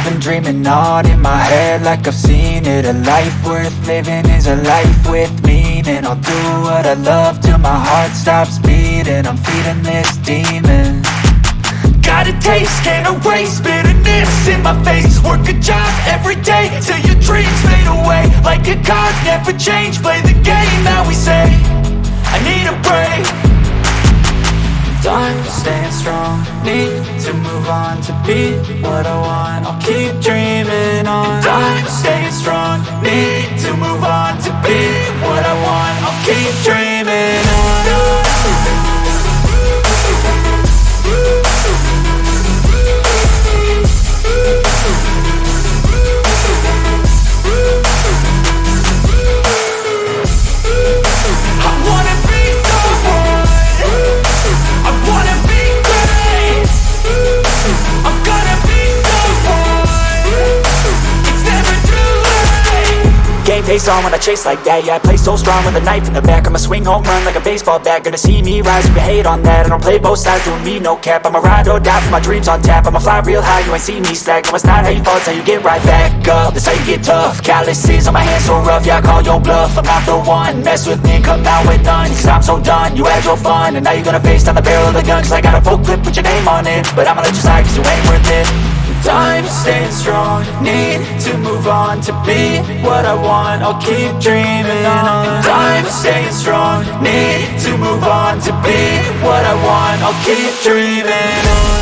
I've been dreaming on in my head like I've seen it. A life worth living is a life with meaning. I'll do what I love till my heart stops beating. I'm feeding this demon. Got a taste, can't erase bitterness in my face. Work a job every day till your dreams fade away. Like a card, never change, play the game that we say. I need a break. I'm staying strong, need to move on to be what I want. I'll keep dreaming on. I'm staying strong, need to move on to be what I want. I'll keep dreaming on. Face on when I chase like that. Yeah, I play so strong with a knife in the back. I'ma swing home run like a baseball bat. Gonna see me rise, you can hate on that. I don't play both sides, doing me no cap. I'ma ride or die for my dreams on tap. I'ma fly real high, you ain't see me slack. No, it's not how you fall, it's how you get right back up. That's how you get tough. Calluses on my hands so rough, yeah, I call your bluff. I'm not the one, mess with me, come out with none. Cause I'm so done, you had your fun. And now you're gonna face down the barrel of the gun. Cause I got a full clip, put your name on it. But I'ma let you slide cause you ain't worth it. I'm staying strong, need to move on to be what I want. I'll keep dreaming on. I'm staying strong, need to move on to be what I want. I'll keep dreaming on.